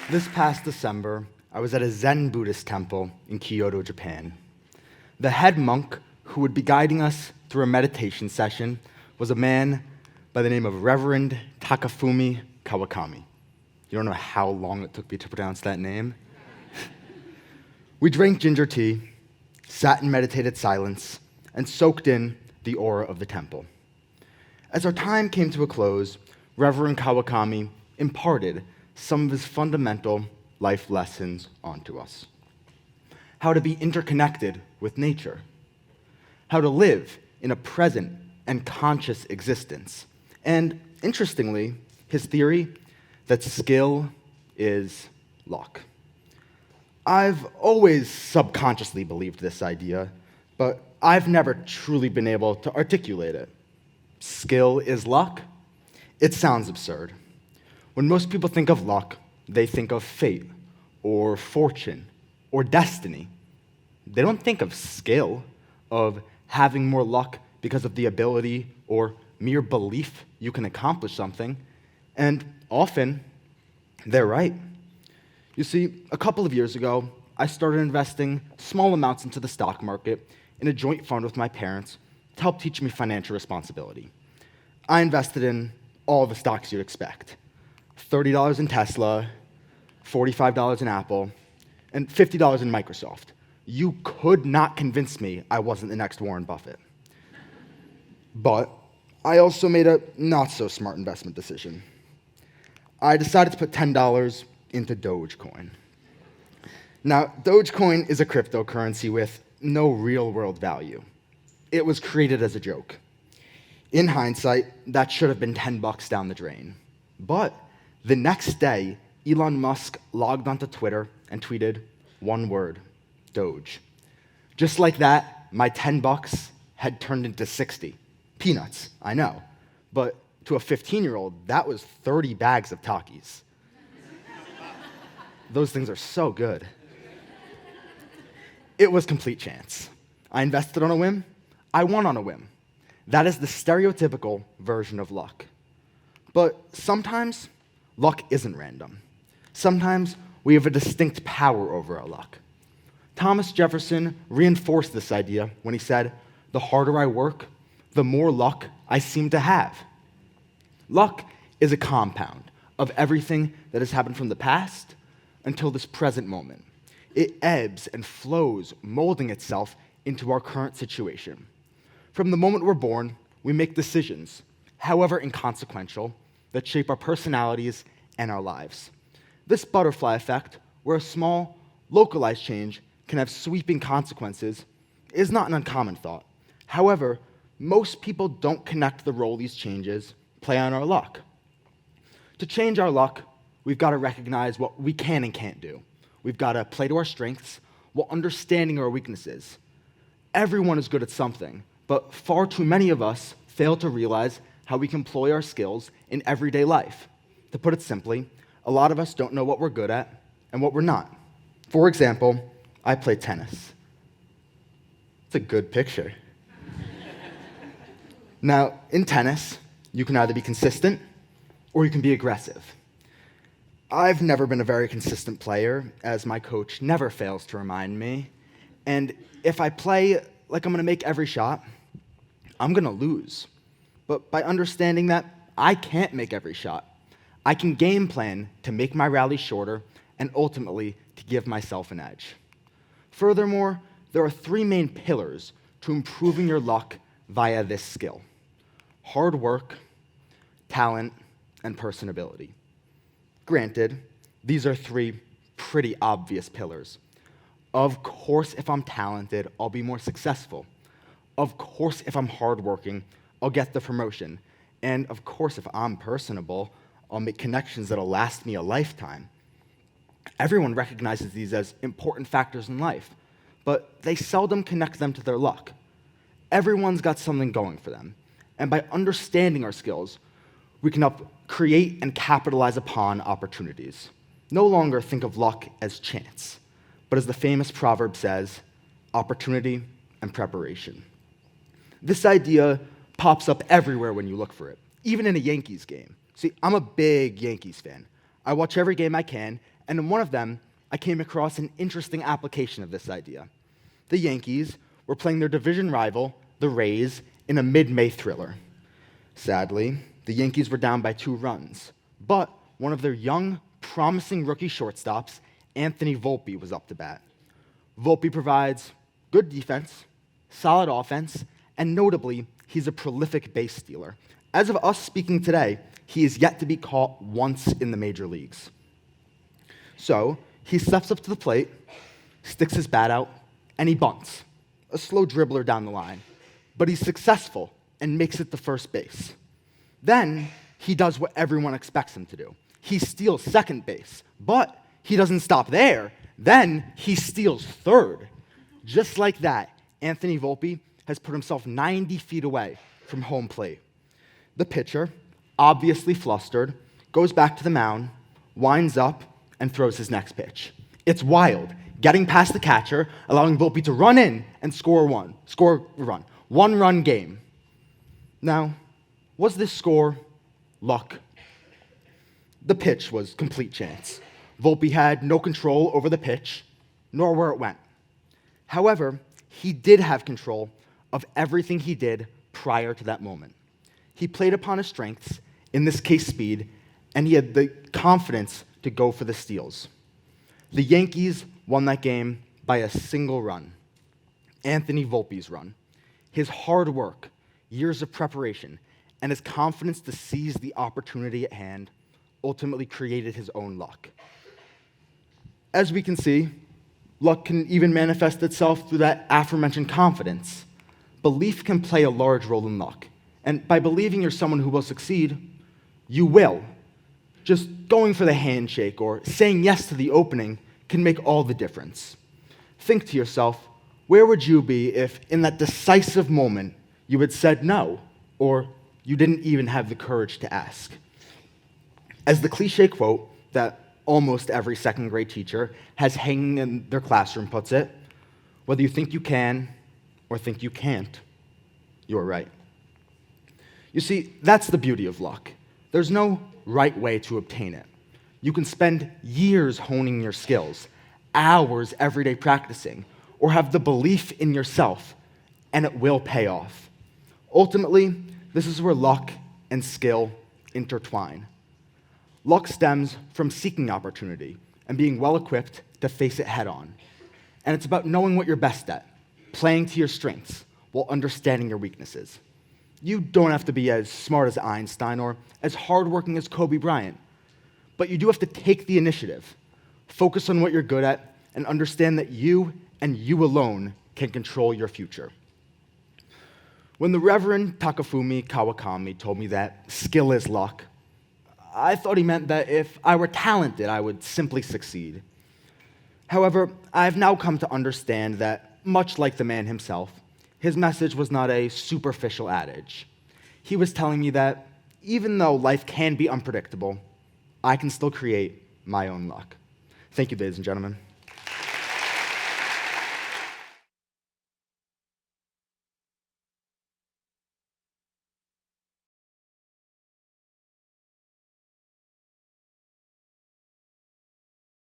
This past December, I was at a Zen Buddhist temple in Kyoto, Japan. The head monk who would be guiding us through a meditation session was a man by the name of Reverend Takafumi Kawakami. You don't know how long it took me to pronounce that name? We drank ginger tea, sat in meditated silence, and soaked in the aura of the temple. As our time came to a close, Reverend Kawakami imparted some of his fundamental life lessons onto us. How to be interconnected with nature. How to live in a present and conscious existence. And interestingly, his theory that skill is luck. I've always subconsciously believed this idea, but I've never truly been able to articulate it. Skill is luck? It sounds absurd. When most people think of luck, they think of fate, or fortune, or destiny. They don't think of skill, of having more luck because of the ability or mere belief you can accomplish something. And often, they're right. You see, a couple of years ago, I started investing small amounts into the stock market in a joint fund with my parents to help teach me financial responsibility. I invested in all the stocks you'd expect. $30 in Tesla, $45 in Apple, and $50 in Microsoft. You could not convince me I wasn't the next Warren Buffett. But I also made a not-so-smart investment decision. I decided to put $10 into Dogecoin. Now, Dogecoin is a cryptocurrency with no real-world value. It was created as a joke. In hindsight, that should have been $10 down the drain. But the next day, Elon Musk logged onto Twitter and tweeted one word, Doge. Just like that, my $10 had turned into 60. Peanuts, I know. But to a 15-year-old, that was 30 bags of Takis. Those things are so good. It was complete chance. I invested on a whim. I won on a whim. That is the stereotypical version of luck. But sometimes, luck isn't random. Sometimes we have a distinct power over our luck. Thomas Jefferson reinforced this idea when he said, "The harder I work, the more luck I seem to have." Luck is a compound of everything that has happened from the past until this present moment. It ebbs and flows, molding itself into our current situation. From the moment we're born, we make decisions, however inconsequential, that shape our personalities and our lives. This butterfly effect, where a small, localized change can have sweeping consequences, is not an uncommon thought. However, most people don't connect the role these changes play on our luck. To change our luck, we've got to recognize what we can and can't do. We've got to play to our strengths while understanding our weaknesses. Everyone is good at something, but far too many of us fail to realize how we can employ our skills in everyday life. To put it simply, a lot of us don't know what we're good at and what we're not. For example, I play tennis. It's a good picture. Now, in tennis, you can either be consistent or you can be aggressive. I've never been a very consistent player, as my coach never fails to remind me. And if I play like I'm going to make every shot, I'm going to lose. But by understanding that I can't make every shot, I can game plan to make my rally shorter and ultimately to give myself an edge. Furthermore, there are three main pillars to improving your luck via this skill: hard work, talent, and personability. Granted, these are three pretty obvious pillars. Of course, if I'm talented, I'll be more successful. Of course, if I'm hardworking, I'll get the promotion. And of course, if I'm personable, I'll make connections that'll last me a lifetime. Everyone recognizes these as important factors in life, but they seldom connect them to their luck. Everyone's got something going for them. And by understanding our skills, we can help create and capitalize upon opportunities. No longer think of luck as chance, but as the famous proverb says, opportunity and preparation. This idea pops up everywhere when you look for it, even in a Yankees game. See, I'm a big Yankees fan. I watch every game I can, and in one of them, I came across an interesting application of this idea. The Yankees were playing their division rival, the Rays, in a mid-May thriller. Sadly, the Yankees were down by 2 runs, but one of their young, promising rookie shortstops, Anthony Volpe, was up to bat. Volpe provides good defense, solid offense, and notably, he's a prolific base stealer. As of us speaking today, he is yet to be caught once in the major leagues. So, he steps up to the plate, sticks his bat out, and he bunts, a slow dribbler down the line. But he's successful and makes it to first base. Then, he does what everyone expects him to do. He steals second base, but he doesn't stop there. Then, he steals third. Just like that, Anthony Volpe has put himself 90 feet away from home plate. The pitcher, obviously flustered, goes back to the mound, winds up, and throws his next pitch. It's wild, getting past the catcher, allowing Volpe to run in and score a run. 1-run game. Now, was this score luck? The pitch was complete chance. Volpe had no control over the pitch, nor where it went. However, he did have control of everything he did prior to that moment. He played upon his strengths, in this case speed, and he had the confidence to go for the steals. The Yankees won that game by a single run, Anthony Volpe's run. His hard work, years of preparation, and his confidence to seize the opportunity at hand ultimately created his own luck. As we can see, luck can even manifest itself through that aforementioned confidence. Belief can play a large role in luck, and by believing you're someone who will succeed, you will. Just going for the handshake or saying yes to the opening can make all the difference. Think to yourself, where would you be if in that decisive moment you had said no, or you didn't even have the courage to ask? As the cliche quote that almost every second grade teacher has hanging in their classroom puts it, whether you think you can or think you can't, you're right. You see, that's the beauty of luck. There's no right way to obtain it. You can spend years honing your skills, hours every day practicing, or have the belief in yourself, and it will pay off. Ultimately, this is where luck and skill intertwine. Luck stems from seeking opportunity and being well-equipped to face it head-on. And it's about knowing what you're best at, playing to your strengths while understanding your weaknesses. You don't have to be as smart as Einstein or as hardworking as Kobe Bryant, but you do have to take the initiative, focus on what you're good at, and understand that you and you alone can control your future. When the Reverend Takafumi Kawakami told me that skill is luck, I thought he meant that if I were talented, I would simply succeed. However, I've now come to understand that, much like the man himself, his message was not a superficial adage. He was telling me that even though life can be unpredictable, I can still create my own luck. Thank you, ladies and gentlemen.